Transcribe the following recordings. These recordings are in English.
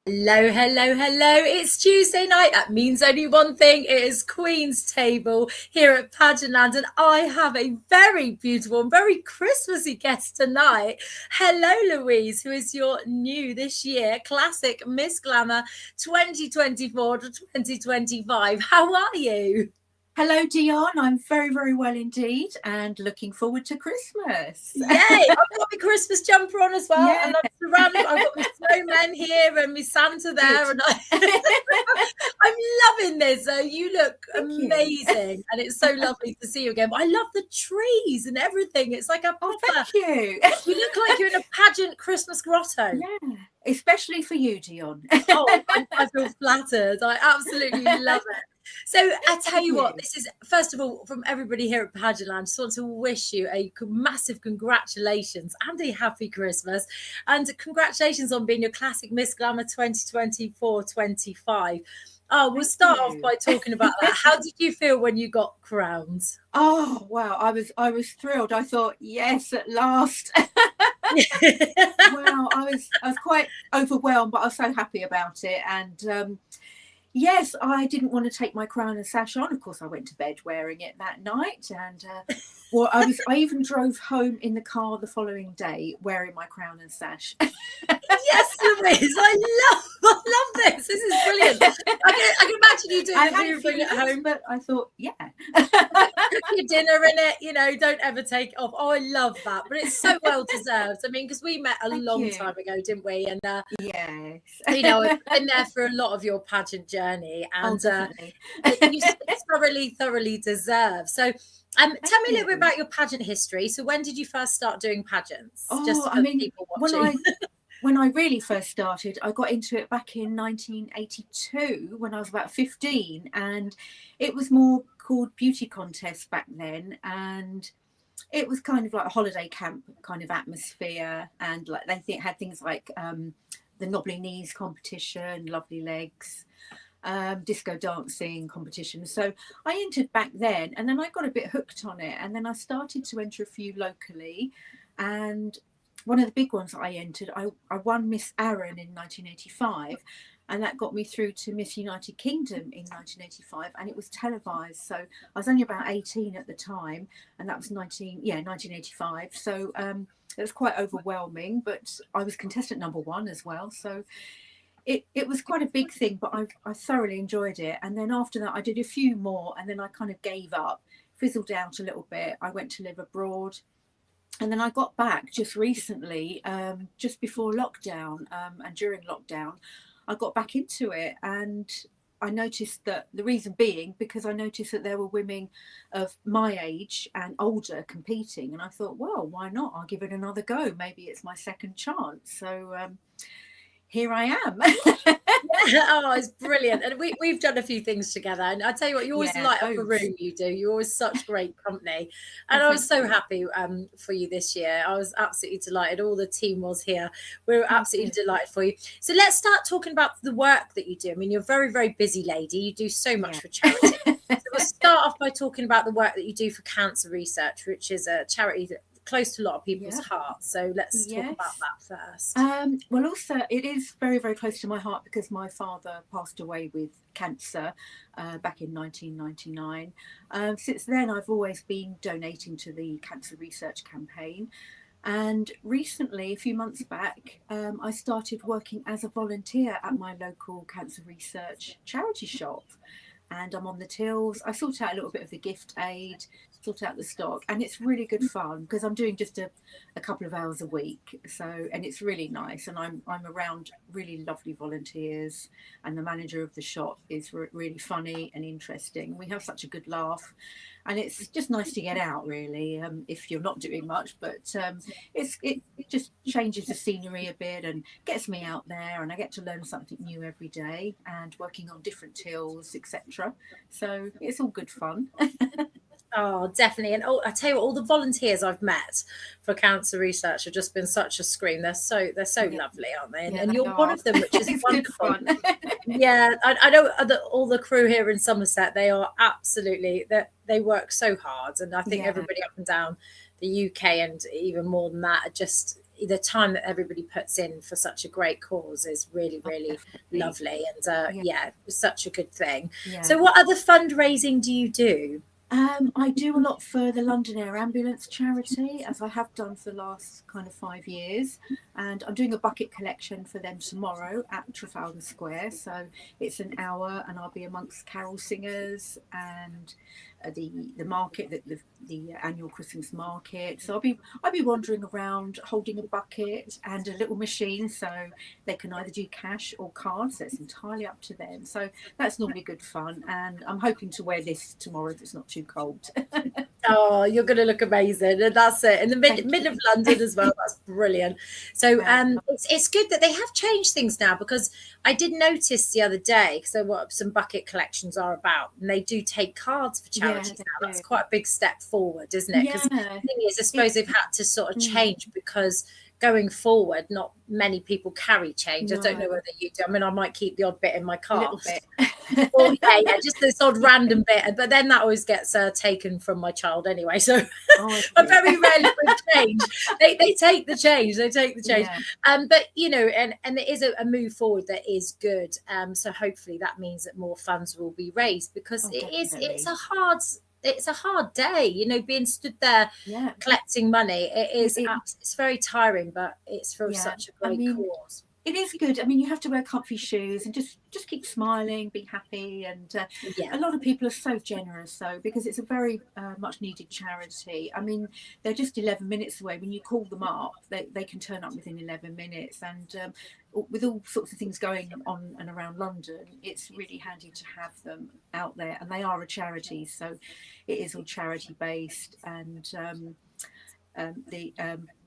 Hello, hello, hello. It's Tuesday night. That means only one thing. It is Queen's Table here at Pageantland, and I have a very beautiful and very Christmassy guest tonight. Hello, Louise, who is your new this year classic Miss Glamour 2024 to 2025. How are you? Hello, Dion. I'm very, very well indeed and looking forward to Christmas. Yay! I've got my Christmas jumper on as well, Yeah, and I'm surrounded. I've got my snowmen here and my Santa there, good. and I'm loving this. So you look Thank you. amazing, and it's so lovely to see you again. But I love the trees and everything. It's like a Oh, proper. thank you. You look like you're in a pageant Christmas grotto. Yeah, especially for you, Dion. Oh, I feel flattered. I absolutely love it. So I tell Thank you what, you. this is first of all from everybody here at Pageantland. Just want to wish you a massive congratulations and a happy Christmas, and congratulations on being your classic Miss Glamour 2024-25. Oh, we'll Thank start off you. by talking about that. How did you feel when you got crowned? Oh, wow. I was thrilled. I thought, yes, at last. Wow, I was quite overwhelmed, but I was so happy about it. And yes, I didn't want to take my crown and sash on. Of course, I went to bed wearing it that night, and well, I even drove home in the car the following day wearing my crown and sash. Yes, Louise, I love this. This is brilliant. I can imagine you doing I it had when a you bring few it looks, home. but I thought, yeah. Cook your dinner in it, don't ever take it off. Oh, I love that, but it's so well deserved. I mean, because we met a Thank long you. time ago, didn't we? And Yes. I've been there for a lot of your pageant journey, Oh, and definitely. you thoroughly deserve. So, tell Thank me a little bit you. about your pageant history. So, when did you first start doing pageants? Oh, Just I for mean, people when watching. I really first started, I got into it back in 1982 when I was about 15, and it was more called beauty contests back then, and it was kind of like a holiday camp kind of atmosphere, and like had things like the knobbly knees competition, lovely legs, disco dancing competition. So I entered back then, and then I got a bit hooked on it, and then I started to enter a few locally, and one of the big ones that I entered, I won Miss Arran in 1985, and that got me through to Miss United Kingdom in 1985, and it was televised. So I was only about 18 at the time, and that was 1985. So it was quite overwhelming, but I was contestant number one as well. So it was quite a big thing, but I thoroughly enjoyed it. And then after that, I did a few more, and then I kind of gave up, fizzled out a little bit. I went to live abroad, and then I got back just recently, just before lockdown, and during lockdown, I got back into it, and I noticed that the reason being because I noticed that there were women of my age and older competing, and I thought, well, why not? I'll give it another go. Maybe it's my second chance. So here I am. Oh, it's brilliant. And we've done a few things together. And I tell you what, you always Yeah, light up a loads. room, you do. You're always such great company. Oh, And I was thank so you. happy for you this year. I was absolutely delighted. All the team was here. We were Oh, absolutely good. delighted for you. So let's start talking about the work that you do. I mean, you're a very, very busy lady. You do so much Yeah. for charity. So we'll start off by talking about the work that you do for cancer research, which is a charity that close to a lot of people's Yeah. hearts. So let's talk about Yes. that first. Well, also, it is very, very close to my heart because my father passed away with cancer back in 1999. Since then, I've always been donating to the cancer research campaign. And recently, a few months back, I started working as a volunteer at my local cancer research charity shop. And I'm on the tills. I sort out a little bit of the gift aid, sort out the stock, and it's really good fun because I'm doing just a couple of hours a week. So, and it's really nice, and I'm around really lovely volunteers, and the manager of the shop is really funny and interesting. We have such a good laugh, and it's just nice to get out, really, if you're not doing much. But it just changes the scenery a bit and gets me out there, and I get to learn something new every day and working on different tills, etc. So it's all good fun. Oh, definitely. And I tell you what, all the volunteers I've met for cancer research have just been such a scream. They're so Yeah, lovely, aren't they? And, yeah, and they you're one are. of them, which is It's good wonderful. fun. Yeah, I know all the crew here in Somerset, they are absolutely they work so hard. And I think Yeah, everybody up and down the UK and even more than that are just the time that everybody puts in for such a great cause is really, really Definitely. lovely. And yeah, such a good thing. Yeah. So what other fundraising do you do? I do a lot for the London Air Ambulance charity, as I have done for the last kind of 5 years. And I'm doing a bucket collection for them tomorrow at Trafalgar Square. So it's an hour, and I'll be amongst carol singers and the market, the annual Christmas market. So I'll be wandering around holding a bucket and a little machine, so they can either do cash or cards. So it's entirely up to them. So that's normally good fun, and I'm hoping to wear this tomorrow if it's not too cold. Oh, you're going to look amazing, and that's it in the mid of London as well. That's brilliant. So it's good that they have changed things now, because I did notice the other day, so what some bucket collections are about, and they do take cards for charities now. That's quite a big step forward, isn't it? Because the thing is, I suppose they've had to sort of change, because going forward, not many people carry change. I don't know whether you do. I mean, I might keep the odd bit in my car. A little bit. Or, yeah, just this odd random bit. But then that always gets taken from my child anyway. So I very rarely bring change. They take the change. They take the change. Yeah. But, you know, and it is a move forward that is good. So hopefully that means that more funds will be raised, because it's a hard day, you know, being stood there collecting money. It's very tiring, but it's for such a great cause. It is good. I mean, you have to wear comfy shoes and just keep smiling, be happy. And a lot of people are so generous, though, because it's a very much needed charity. I mean, they're just 11 minutes away. When you call them up, they can turn up within 11 minutes. And with all sorts of things going on and around London, it's really handy to have them out there. And they are a charity, so it is all charity based. And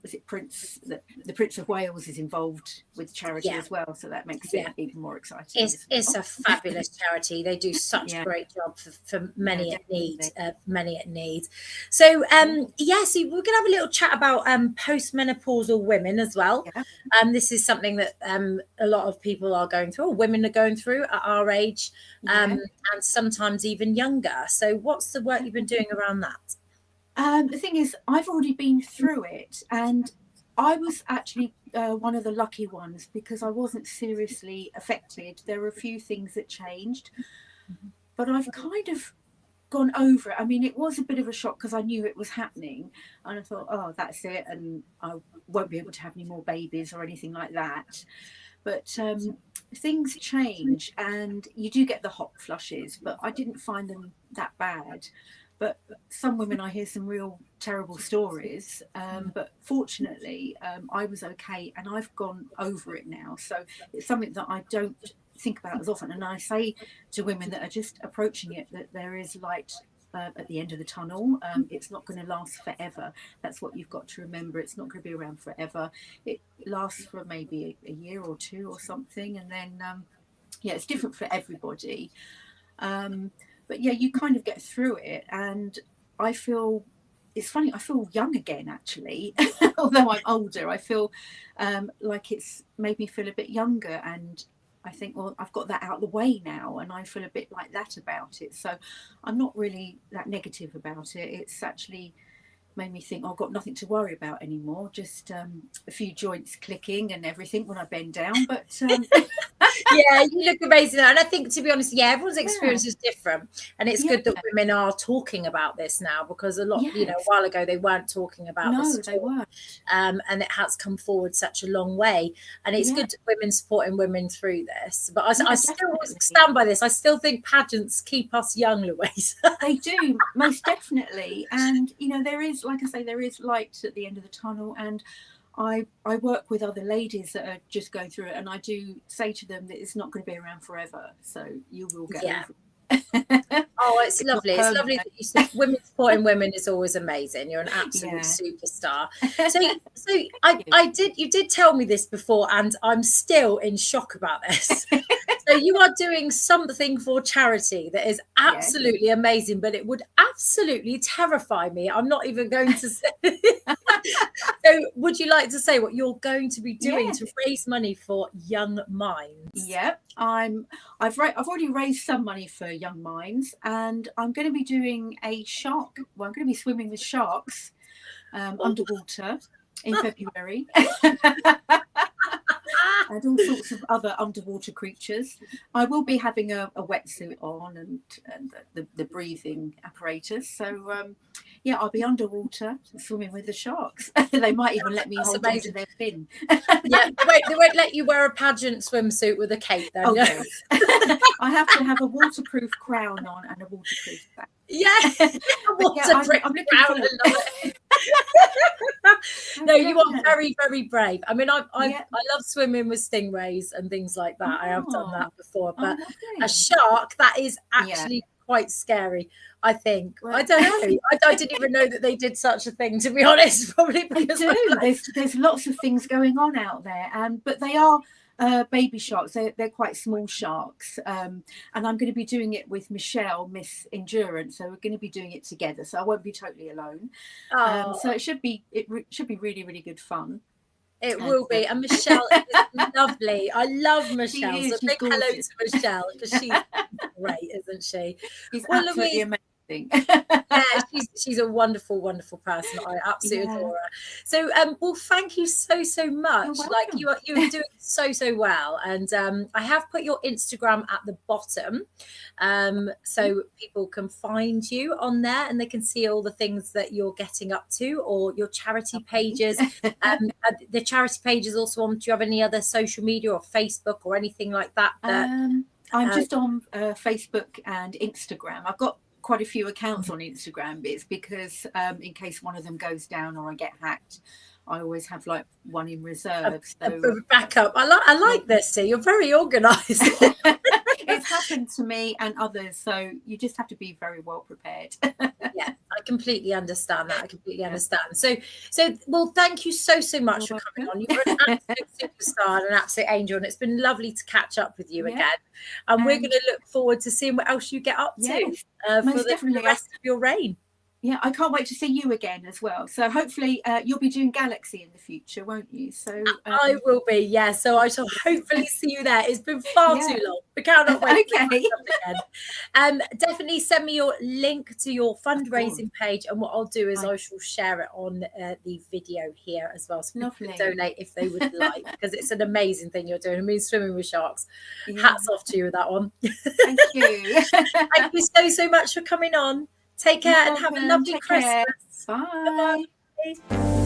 was it Prince? The Prince of Wales is involved with charity as well, so that makes it even more exciting. It's a fabulous charity. They do such a great job for many at need. Many at need. So so we're going to have a little chat about postmenopausal women as well. This is something that a lot of people are going through, or women are going through at our age, and sometimes even younger. So what's the work you've been doing around that? The thing is, I've already been through it, and I was actually one of the lucky ones, because I wasn't seriously affected. There were a few things that changed, but I've kind of gone over it. I mean, it was a bit of a shock, because I knew it was happening, and I thought, oh, that's it, and I won't be able to have any more babies or anything like that. But things change, and you do get the hot flushes, but I didn't find them that bad. But some women, I hear some real terrible stories. But fortunately, I was okay, and I've gone over it now. So it's something that I don't think about as often. And I say to women that are just approaching it that there is light at the end of the tunnel. It's not going to last forever. That's what you've got to remember. It's not going to be around forever. It lasts for maybe a year or two or something. And then, it's different for everybody. But you kind of get through it, and I feel, it's funny, I feel young again, actually. Although I'm older, I feel like it's made me feel a bit younger, and I think, well, I've got that out of the way now, and I feel a bit like that about it. So I'm not really that negative about it. It's actually made me think, I've got nothing to worry about anymore, just a few joints clicking and everything when I bend down. But you look amazing. And I think, to be honest, everyone's experience is different, and it's good that women are talking about this now, because a lot, a while ago they weren't talking about this. They weren't. And it has come forward such a long way, and it's good women supporting women through this. But I still stand by this. I still think pageants keep us young, Louise. They do, most definitely. And there is, like I say, there is light at the end of the tunnel, and I work with other ladies that are just going through it, and I do say to them that it's not going to be around forever, so you will get over it. Oh, it's lovely. It's lovely that you said women supporting women is always amazing. You're an absolute superstar. So you did tell me this before, and I'm still in shock about this. So you are doing something for charity that is absolutely amazing, but it would absolutely terrify me. I'm not even going to say. So would you like to say what you're going to be doing to raise money for Young Minds? Yeah, I've already raised some money for Young Minds, and I'm going to be doing I'm going to be swimming with sharks underwater. in February. And all sorts of other underwater creatures. I will be having a wetsuit on and the breathing apparatus. So, yeah, I'll be underwater swimming with the sharks. They might even let me hold on to their fin. Yeah, they won't let you wear a pageant swimsuit with a cape then. Oh, Yeah. yes. I have to have a waterproof crown on and a waterproof bag. Yeah, waterproof I'm looking crown. forward. I love it. No, you are very, very brave. I mean, I love swimming with stingrays and things like that. I have done that before, but a shark, that is actually quite scary. I think. Well, I don't know. I didn't even know that they did such a thing, to be honest. Probably because they do. There's lots of things going on out there, but they are baby sharks. They're quite small sharks, and I'm going to be doing it with Michelle, Miss Endurance. So we're going to be doing it together. So I won't be totally alone. So it should be really, really good fun. It will be. And Michelle is lovely. I love Michelle. So big hello to Michelle because she's great, isn't she? She's absolutely amazing. Yeah, she's a wonderful, wonderful person. I absolutely adore her. So, well, thank you so much. Like you are doing so well, and I have put your Instagram at the bottom, so people can find you on there and they can see all the things that you're getting up to, or your charity pages. The charity page is also on. Do you have any other social media or Facebook or anything like that? I'm just on Facebook and Instagram. I've got quite a few accounts on Instagram. It's because in case one of them goes down or I get hacked, I always have like one in reserve. A backup. I like this. See, you're very organised. It's happened to me and others, so you just have to be very well prepared. Yeah, I completely understand that. I completely understand. So well, thank you so much for coming on. You're an absolute superstar and an absolute angel, and it's been lovely to catch up with you again. And we're going to look forward to seeing what else you get up to for the rest of your reign. Yeah, I can't wait to see you again as well. So hopefully you'll be doing Galaxy in the future, won't you? So I will be, yeah. So I shall hopefully see you there. It's been far too long. We cannot wait. Okay. Definitely send me your link to your fundraising page, and what I'll do is I shall share it on the video here as well, so people can donate if they would like, because it's an amazing thing you're doing. I mean, swimming with sharks. Hats off to you with that one. Thank you. Thank you so much for coming on. Take care and have a lovely Christmas. Bye. Bye.